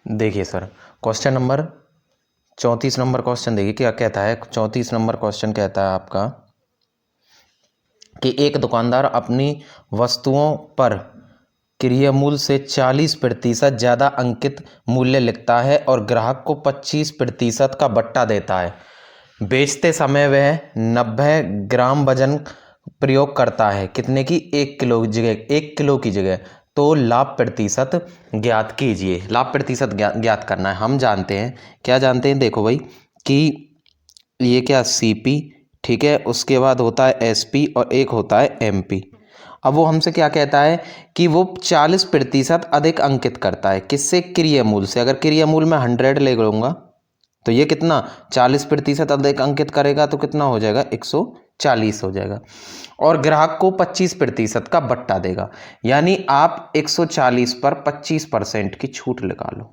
देखिए sir, question number 34 number question देखिए क्या कहता है। 34 नंबर क्वेश्चन कहता है आपका कि एक दुकानदार अपनी वस्तुओं पर क्रय मूल्य से 40% ज़्यादा अंकित मूल्य लिखता है और ग्राहक को 25% का बट्टा देता है। बेचते समय वह 90 ग्राम वजन प्रयोग करता है, कितने की? 1 किलो की जगह। तो लाभ प्रतिशत ज्ञात कीजिए। लाभ प्रतिशत ज्ञात करना है। हम जानते हैं, क्या जानते हैं? देखो भाई कि ये क्या सीपी, ठीक है, उसके बाद होता है एसपी और एक होता है एमपी। अब वो हमसे क्या कहता है कि वो 40% अधिक अंकित करता है। किससे? क्रय मूल्य से। अगर क्रय मूल्य में 100 ले लूँगा तो ये कितना 40% अधिक अंकित करेगा तो कितना हो जाएगा? 140 हो जाएगा। और ग्राहक को 25% का बट्टा देगा। यानी आप 140 पर 25% की छूट लगा लो।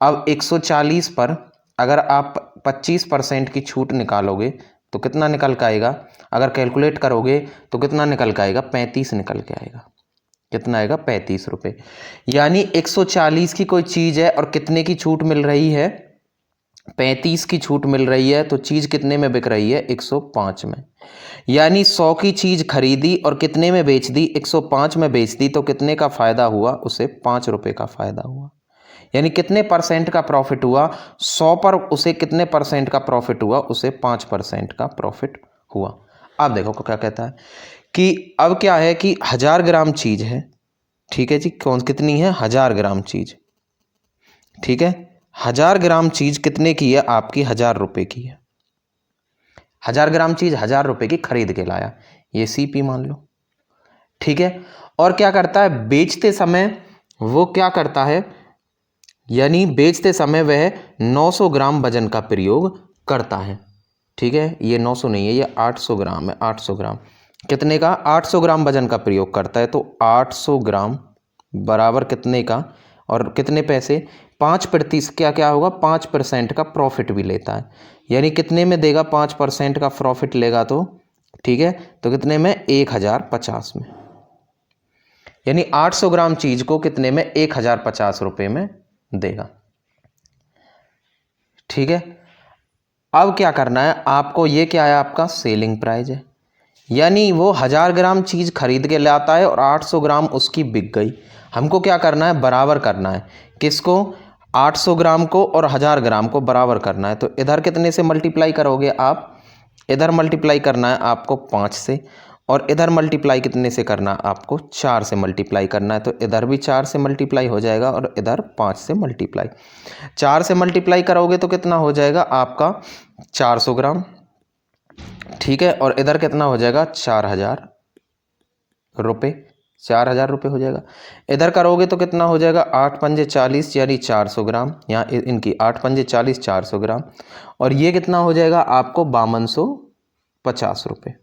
अब 140 पर अगर आप 25% की छूट निकालोगे तो कितना निकल के आएगा? अगर कैलकुलेट करोगे तो कितना निकल के आएगा? 35 निकल के आएगा। कितना आएगा? 35 रुपये। यानी 140 की कोई चीज़ है और कितने की छूट मिल रही है? 35 की छूट मिल रही है। तो चीज़ कितने में बिक रही है? 105 में। यानी 100 की चीज़ खरीदी और कितने में बेच दी? 105 में बेच दी। तो कितने का फ़ायदा हुआ? उसे 5 रुपये का फ़ायदा हुआ। यानी कितने परसेंट का प्रॉफिट हुआ? 100 पर उसे कितने परसेंट का प्रॉफिट हुआ? उसे 5% का प्रॉफिट हुआ। अब देखो क्या कहता है कि अब क्या है कि 1000 ग्राम चीज़ है, ठीक है जी। कितनी है? 1000 ग्राम चीज़, ठीक है। 1000 ग्राम चीज़ कितने की है? आपकी 1000 रुपये की है। 1000 ग्राम चीज़ 1000 रुपये की खरीद के लाया, ये सीपी मान लो, ठीक है। और क्या करता है? बेचते समय वो क्या करता है? यानी बेचते समय वह 900 ग्राम वजन का प्रयोग करता है, ठीक है। ये 900 नहीं है, ये 800 ग्राम है। 800 ग्राम कितने का? 800 ग्राम वजन का प्रयोग करता है। तो 800 ग्राम बराबर कितने का और कितने पैसे? 5%। क्या क्या होगा? 5% का प्रॉफिट भी लेता है। यानी कितने में देगा? 5% का प्रॉफिट लेगा तो, ठीक है। तो कितने में? 1050 में। यानी 800 ग्राम चीज को कितने में? 1050 रुपये में देगा, ठीक है। अब क्या करना है आपको? ये क्या है? आपका सेलिंग प्राइस है। यानी वो 1000 ग्राम चीज खरीद के लाता है और 800 ग्राम उसकी बिक गई। हमको क्या करना है? बराबर करना है। किसको? 800 ग्राम को और 1000 ग्राम को बराबर करना है। तो इधर कितने से मल्टीप्लाई करोगे आप? इधर मल्टीप्लाई करना है आपको 5 से, और इधर मल्टीप्लाई कितने से करना है आपको? 4 से मल्टीप्लाई करना है। तो इधर भी 4 से मल्टीप्लाई हो जाएगा और इधर 5 से मल्टीप्लाई। 4 से मल्टीप्लाई करोगे तो कितना हो जाएगा आपका? 400 ग्राम, ठीक है। और इधर कितना हो जाएगा? 4000 रुपये। 4000 रुपये हो जाएगा। इधर करोगे तो कितना हो जाएगा? 8 पंजे 40 यानी 400 ग्राम। यहाँ इनकी 8 पंजे 40, 400 ग्राम। और ये कितना हो जाएगा आपको? 5250 रुपये,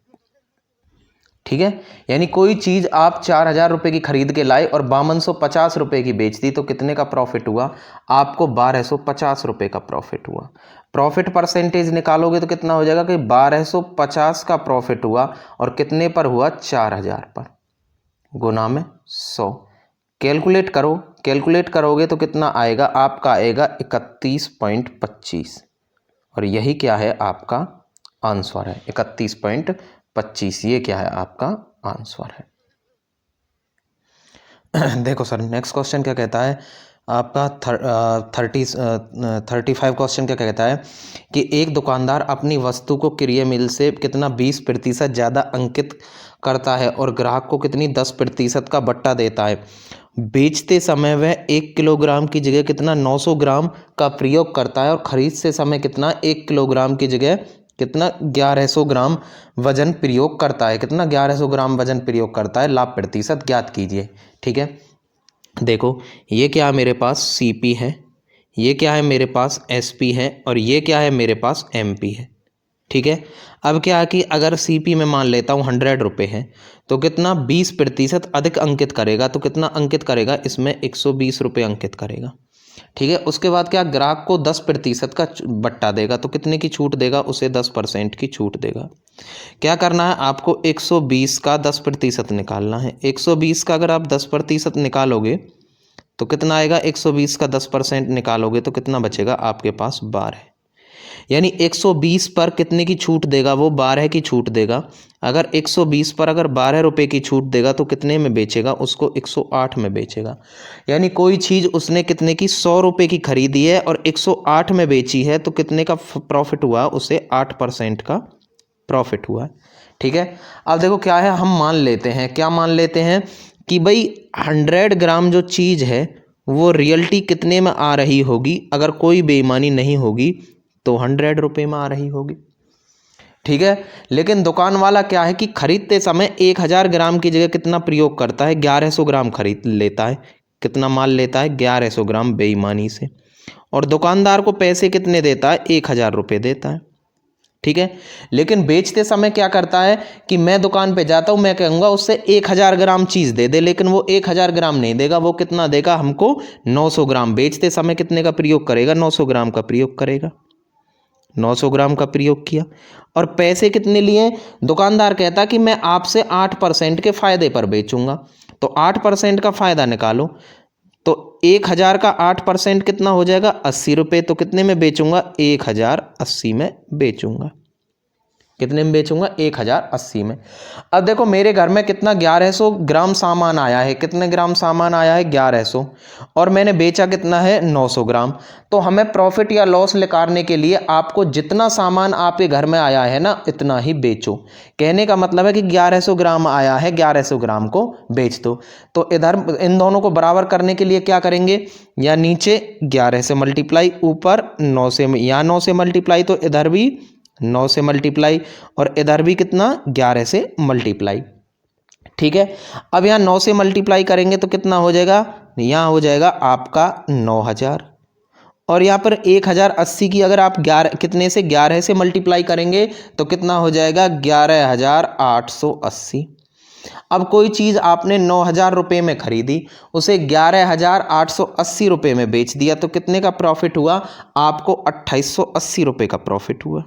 ठीक है। यानी कोई चीज़ आप 4000 रुपये की खरीद के लाए और 5250 रुपये की बेच दी तो कितने का प्रॉफिट हुआ? आपको 1250 रुपये का प्रॉफिट हुआ। प्रॉफिट परसेंटेज निकालोगे तो कितना हो जाएगा कि 1250 का प्रॉफिट हुआ और कितने पर हुआ? 4000 पर, गुना में 100। कैलकुलेट करो। कैलकुलेट करोगे तो कितना आएगा? आपका आएगा 31.25। और यही क्या है? आपका आंसर है 31.25। ये क्या है? आपका आंसर है। देखो सर, नेक्स्ट क्वेश्चन क्या कहता है आपका? 35 क्वेश्चन क्या कहता है कि एक दुकानदार अपनी वस्तु को क्रय मूल्य से कितना 20% ज़्यादा अंकित करता है और ग्राहक को कितनी 10% का बट्टा देता है। बेचते समय वह 1 किलोग्राम की जगह कितना 900 ग्राम का प्रयोग करता है और खरीद से समय कितना 1 किलोग्राम की जगह कितना 1100 ग्राम वजन प्रयोग करता है। कितना? 1100 ग्राम वजन प्रयोग करता है। लाभ प्रतिशत ज्ञात कीजिए, ठीक है। देखो ये क्या है? मेरे पास सीपी है, ये क्या है? मेरे पास एसपी है, और ये क्या है? मेरे पास एमपी है, ठीक है। अब क्या है कि अगर सीपी में मान लेता हूँ 100 रुपये है तो कितना 20% अधिक अंकित करेगा। तो कितना अंकित करेगा? इसमें 120 रुपये अंकित करेगा, ठीक है। उसके बाद क्या? ग्राहक को 10% का बट्टा देगा। तो कितने की छूट देगा? उसे 10% की छूट देगा। क्या करना है आपको? 120 का 10% निकालना है। 120 का अगर आप 10% निकालोगे तो कितना आएगा, 120 का 10% निकालोगे तो कितना बचेगा आपके पास, 12। यानी 120 पर कितने की छूट देगा वो, 12 की छूट देगा। अगर 120 पर अगर 12 रुपये की छूट देगा तो कितने में बेचेगा, उसको 108 में बेचेगा। यानी कोई चीज़ उसने कितने की, 100 रुपये की खरीदी है और 108 में बेची है, तो कितने का प्रॉफिट हुआ, उसे 8% का प्रॉफिट हुआ। ठीक है। अब देखो क्या है, हम मान लेते हैं, क्या मान लेते हैं कि भाई 100 ग्राम जो चीज़ है वो रियल्टी कितने में आ रही होगी, अगर कोई बेईमानी नहीं होगी तो 100 रुपये में आ रही होगी। ठीक है। लेकिन दुकान वाला क्या है कि खरीदते समय 1000 ग्राम की जगह कितना प्रयोग करता है, 1100 ग्राम खरीद लेता है। कितना माल लेता है, 1100 ग्राम बेईमानी से। और दुकानदार को पैसे कितने देता है, 1000 रुपये देता है। ठीक है। लेकिन बेचते समय क्या करता है कि मैं दुकान पे जाता हूं, मैं कहूंगा उससे 1000 ग्राम चीज दे दे, लेकिन वो 1000 ग्राम नहीं देगा, वो कितना देगा हमको, 900 ग्राम। बेचते समय कितने का प्रयोग करेगा, 900 ग्राम का प्रयोग करेगा। 900 ग्राम का प्रयोग किया और पैसे कितने लिए, दुकानदार कहता कि मैं आपसे 8% के फायदे पर बेचूंगा। तो 8% का फायदा निकालो, तो 1000 का 8% कितना हो जाएगा, 80 रुपये। तो कितने में बेचूंगा, 1080 में बेचूंगा। कितने में बेचूंगा, 1080 में। अब देखो मेरे घर में कितना, 1100 ग्राम सामान आया है। कितने ग्राम सामान आया है, 1100, और मैंने बेचा कितना है, 900 ग्राम। तो हमें प्रॉफिट या लॉस निकालने के लिए आपको जितना सामान आपके घर में आया है ना, इतना ही बेचो। कहने का मतलब है कि 1100 ग्राम आया है, 1100 ग्राम को बेच दो। तो इधर इन दोनों को बराबर करने के लिए क्या करेंगे, या नीचे 11 से मल्टीप्लाई, ऊपर 9 से, या 9 से मल्टीप्लाई, तो इधर भी 9 से मल्टीप्लाई, और इधर भी कितना, 11 से मल्टीप्लाई। ठीक है। अब यहाँ 9 से मल्टीप्लाई करेंगे तो कितना हो जाएगा, यहाँ हो जाएगा आपका 9000। और यहाँ पर 1080 की अगर आप 11 कितने से, 11 से मल्टीप्लाई करेंगे तो कितना हो जाएगा, 11880। अब कोई चीज़ आपने 9000 रुपये में खरीदी, उसे 11880 रुपये में बेच दिया, तो कितने का प्रॉफिट हुआ आपको, 2880 रुपये का प्रॉफिट हुआ।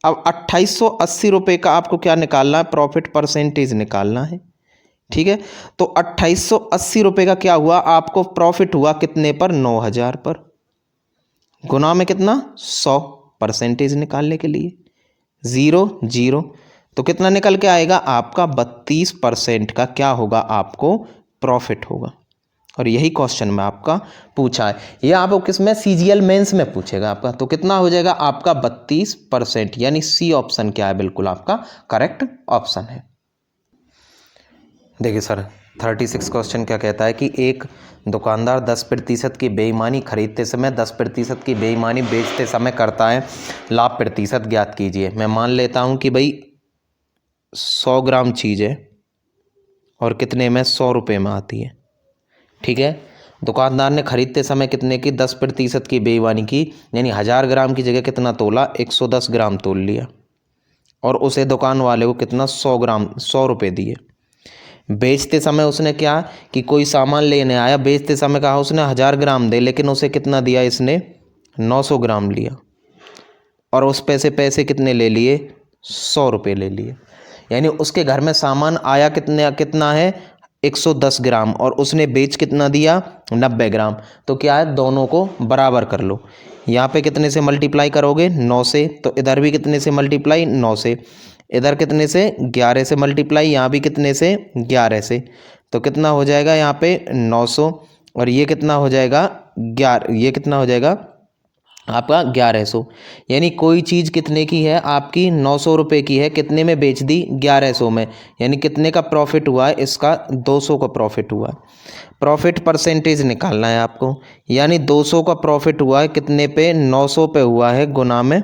अब 2880 रुपये का आपको क्या निकालना है, प्रॉफिट परसेंटेज निकालना है। ठीक है। तो 2880 रुपये का क्या हुआ, आपको प्रॉफिट हुआ कितने पर, 9000 पर। गुना में कितना, 100, परसेंटेज निकालने के लिए 0 0, तो कितना निकल के आएगा आपका, 32% का क्या होगा, आपको प्रॉफिट होगा। और यही क्वेश्चन में आपका पूछा है। ये आपको किस में, सीजीएल मेंस में पूछेगा आपका। तो कितना हो जाएगा आपका, 32%। यानी सी ऑप्शन क्या है, बिल्कुल आपका करेक्ट ऑप्शन है। देखिए सर 36 क्वेश्चन क्या कहता है कि एक दुकानदार 10% की बेईमानी खरीदते समय 10% की बेईमानी बेचते समय करता है, लाभ प्रतिशत ज्ञात कीजिए। मैं मान लेता हूँ कि भाई 100 ग्राम चीज़ है और कितने में, 100 रुपये में आती है। ठीक है। दुकानदार ने खरीदते समय कितने की, 10% की बेईमानी की, यानी 1000 ग्राम की जगह कितना तोला, 110 ग्राम तोल लिया, और उसे दुकान वाले को कितना, 100 ग्राम 100 रुपये दिए। बेचते समय उसने क्या कि कोई सामान लेने आया, बेचते समय कहा उसने 1000 ग्राम दे, लेकिन उसे कितना दिया इसने, 900 ग्राम लिया, और उस पैसे कितने ले लिए, 100 रुपये ले लिए। यानी उसके घर में सामान आया कितना है, 110 ग्राम, और उसने बेच कितना दिया, 90 ग्राम। तो क्या है, दोनों को बराबर कर लो। यहाँ पे कितने से मल्टीप्लाई करोगे, 9 से, तो इधर भी कितने से मल्टीप्लाई, 9 से, इधर कितने से, 11 से मल्टीप्लाई, यहाँ भी कितने से, 11 से। तो कितना हो जाएगा यहाँ पे 900, और ये कितना हो जाएगा 11, ये कितना हो जाएगा आपका 1100। यानी कोई चीज़ कितने की है आपकी, 900 रुपये की है, कितने में बेच दी, 1100 में। यानी कितने का प्रॉफिट हुआ है इसका, 200 का प्रॉफिट हुआ। प्रॉफिट परसेंटेज निकालना है आपको। यानी 200 का प्रॉफिट हुआ है कितने पे, 900 पे हुआ है, गुना में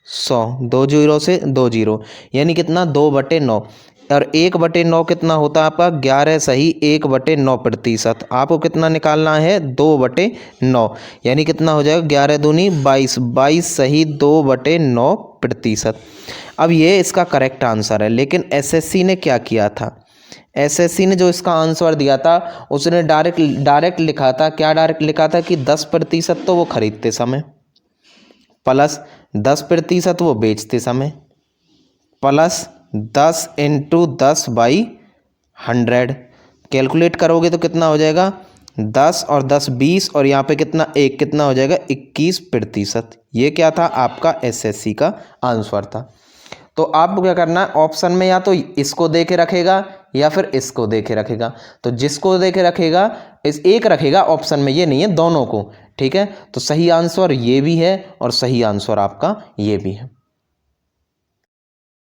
100, 2 जीरो से 2 जीरो, यानी कितना, 2/9। और 1/9 कितना होता है आपका, 11 सही 1/9%। आपको कितना निकालना है, 2/9, यानी कितना हो जाएगा, 11 दूनी 22, 22 सही 2/9%। अब ये इसका करेक्ट आंसर है। लेकिन एसएससी ने क्या किया था, एसएससी ने जो इसका आंसर दिया था उसने डायरेक्ट लिखा था, क्या डायरेक्ट लिखा था कि 10% तो वो खरीदते समय, प्लस 10% वो बेचते समय, प्लस 10 × 10/100। कैलकुलेट करोगे तो कितना हो जाएगा, 10 और 10 20 और यहाँ पे कितना, एक, कितना हो जाएगा 21%। ये क्या था आपका एसएससी का आंसर था। तो आपको क्या करना है, ऑप्शन में या तो इसको दे के रखेगा या फिर इसको दे के रखेगा। तो जिसको दे के रखेगा इस एक रखेगा ऑप्शन में, ये नहीं है दोनों को, ठीक है। तो सही आंसर ये भी है और सही आंसर आपका ये भी है।